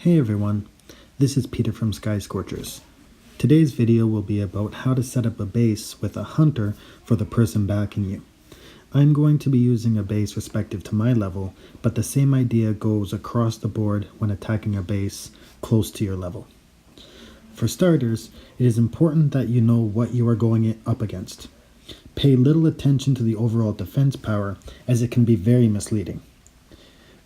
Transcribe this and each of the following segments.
Hey everyone, this is Peter from Sky Scorchers. Today's video will be about how to set up a base with a hunter for the person backing you. I'm going to be using a base respective to my level, but the same idea goes across the board when attacking a base close to your level. For starters, it is important that you know what you are going up against. Pay little attention to the overall defense power, as it can be very misleading.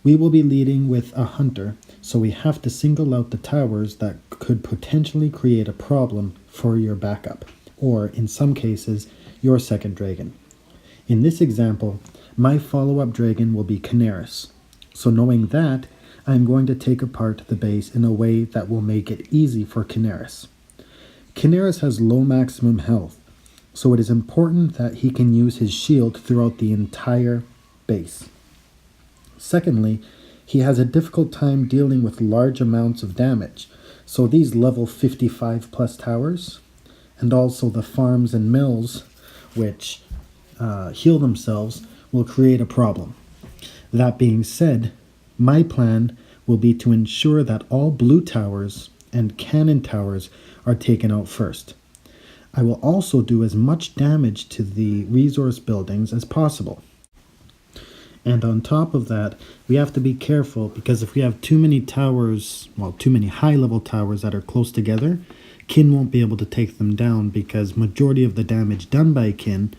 We will be leading with a hunter, so we have to single out the towers that could potentially create a problem for your backup, or in some cases, your second dragon. In this example, my follow-up dragon will be Khineris, so knowing that, I'm going to take apart the base in a way that will make it easy for Khineris. Khineris has low maximum health, so it is important that he can use his shield throughout the entire base. Secondly, he has a difficult time dealing with large amounts of damage, so these level 55 plus towers, and also the farms and mills, which heal themselves, will create a problem. That being said, my plan will be to ensure that all blue towers and cannon towers are taken out first. I will also do as much damage to the resource buildings as possible. And on top of that, we have to be careful, because if we have too many towers, too many high-level towers that are close together, Kin won't be able to take them down, because majority of the damage done by Kin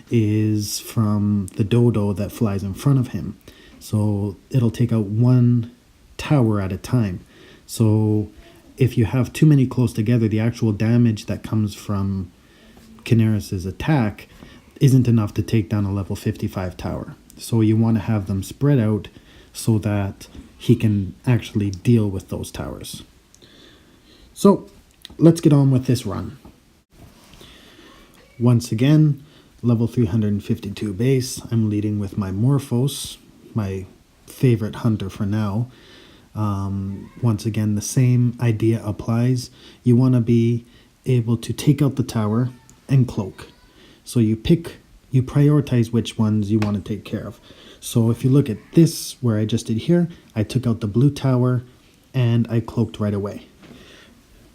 is from the dodo that flies in front of him. So it'll take out one tower at a time. So if you have too many close together, the actual damage that comes from Khineris' attack isn't enough to take down a level 55 tower. So you want to have them spread out so that he can actually deal with those towers. So let's get on with this run. Once again, level 352 base. I'm leading with my Morphos, my favorite hunter for now. Once again, the same idea applies. You want to be able to take out the tower and cloak. So you prioritize which ones you want to take care of. So if you look at this, where I just did here, I took out the blue tower and I cloaked right away.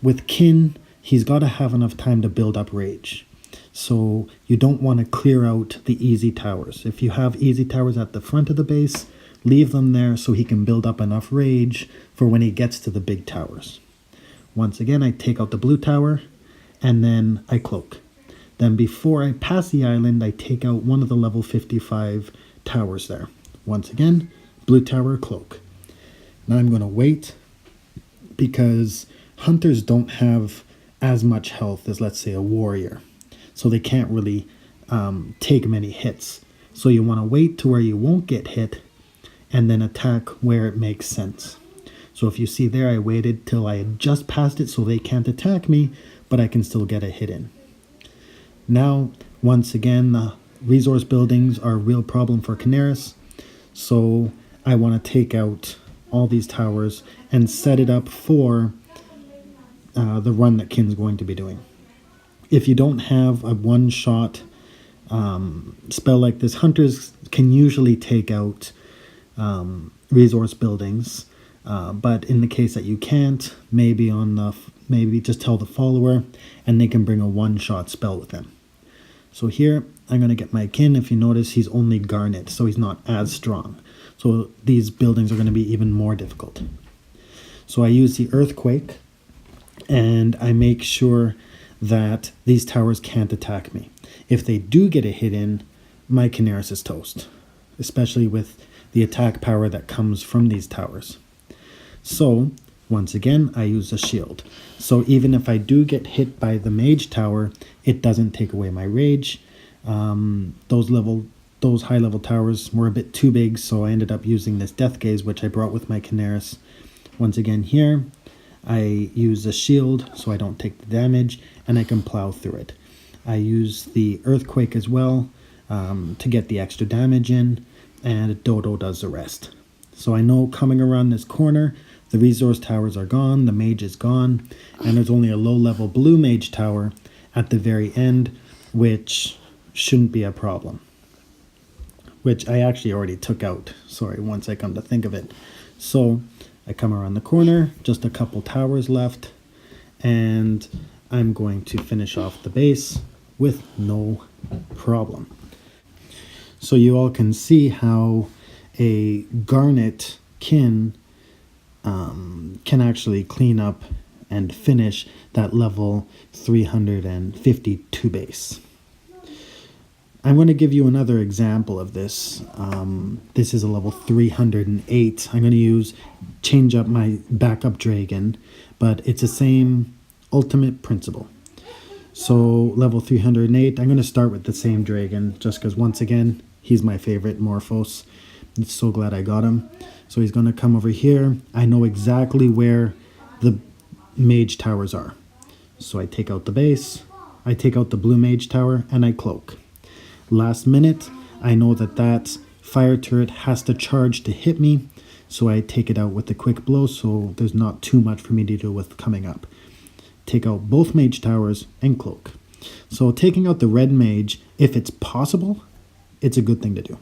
With Kin, he's got to have enough time to build up rage. So you don't want to clear out the easy towers. If you have easy towers at the front of the base, leave them there so he can build up enough rage for when he gets to the big towers. Once again, I take out the blue tower and then I cloak. Then before I pass the island, I take out one of the level 55 towers there. Once again, blue tower, cloak. Now I'm going to wait, because hunters don't have as much health as, let's say, a warrior. So they can't really take many hits. So you want to wait to where you won't get hit and then attack where it makes sense. So if you see there, I waited till I had just passed it so they can't attack me, but I can still get a hit in. Now, once again, the resource buildings are a real problem for Khineris, so I want to take out all these towers and set it up for the run that Kin's going to be doing. If you don't have a one-shot spell like this, hunters can usually take out resource buildings, but in the case that you can't, maybe just tell the follower and they can bring a one-shot spell with them. So here, I'm going to get my Kin. If you notice, he's only Garnet, so he's not as strong. So these buildings are going to be even more difficult. So I use the Earthquake, and I make sure that these towers can't attack me. If they do get a hit in, my Khineris is toast, especially with the attack power that comes from these towers. So once again, I use a shield. So even if I do get hit by the mage tower, it doesn't take away my rage. Those high level towers were a bit too big, so I ended up using this Death Gaze, which I brought with my Khineris. Once again here, I use a shield so I don't take the damage, and I can plow through it. I use the Earthquake as well to get the extra damage in, and Dodo does the rest. So I know coming around this corner, the resource towers are gone, the mage is gone, and there's only a low-level blue mage tower at the very end, which shouldn't be a problem. Which I actually already took out, once I come to think of it. So I come around the corner, just a couple towers left, and I'm going to finish off the base with no problem. So you all can see how a garnet kin can actually clean up and finish that level 352 base. I'm going to give you another example of this. This is a level 308. I'm going to change up my backup dragon, but it's the same ultimate principle. So level 308, I'm going to start with the same dragon just because once again, he's my favorite Morphos. I'm so glad I got him. So he's going to come over here. I know exactly where the mage towers are. So I take out the base, I take out the blue mage tower, and I cloak. Last minute, I know that fire turret has to charge to hit me, so I take it out with a quick blow, so there's not too much for me to do with coming up. Take out both mage towers and cloak. So taking out the red mage, if it's possible, it's a good thing to do.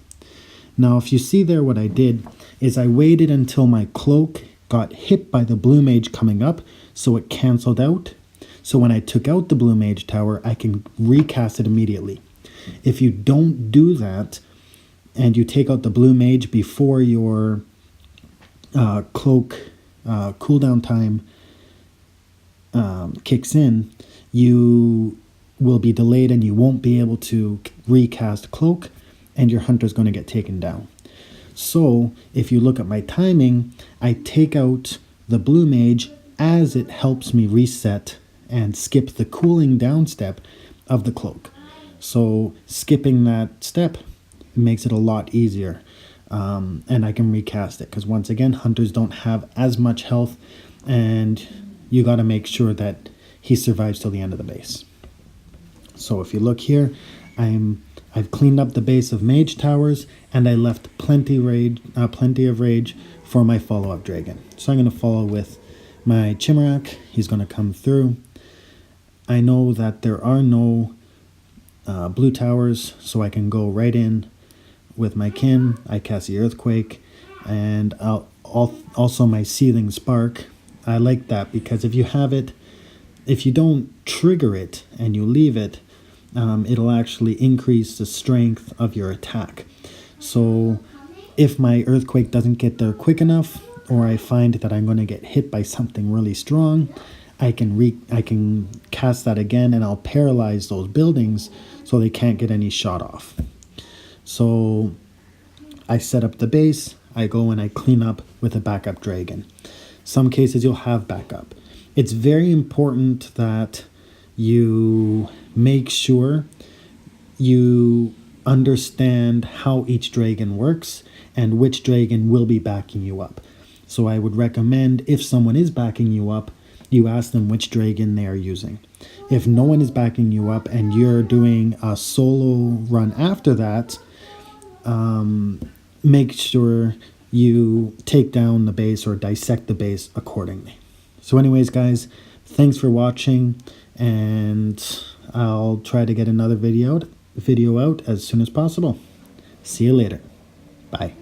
Now, if you see there, what I did is I waited until my cloak got hit by the blue mage coming up, so it canceled out. So when I took out the blue mage tower, I can recast it immediately. If you don't do that, and you take out the blue mage before your cloak cooldown time kicks in, you will be delayed and you won't be able to recast cloak, and your hunter's going to get taken down. So if you look at my timing, I take out the blue mage as it helps me reset and skip the cooling down step of the cloak. So skipping that step makes it a lot easier, and I can recast it because once again, hunters don't have as much health, and you got to make sure that he survives till the end of the base. So if you look here, I've cleaned up the base of mage towers, and I left plenty of rage for my follow-up dragon. So I'm going to follow with my Chimerack. He's going to come through. I know that there are no blue towers, so I can go right in with my kin. I cast the Earthquake, and also my Seething Spark. I like that because if you don't trigger it and you leave it, it'll actually increase the strength of your attack. So if my Earthquake doesn't get there quick enough, or I find that I'm going to get hit by something really strong, I can cast that again, and I'll paralyze those buildings so they can't get any shot off. So I set up the base, I go and I clean up with a backup dragon. Some cases you'll have backup. It's very important that you make sure you understand how each dragon works and which dragon will be backing you up. So I would recommend, if someone is backing you up, you ask them which dragon they are using. If no one is backing you up and you're doing a solo run after that, make sure you take down the base or dissect the base accordingly. So anyways, guys, thanks for watching, and I'll try to get another video out as soon as possible. See you later. Bye.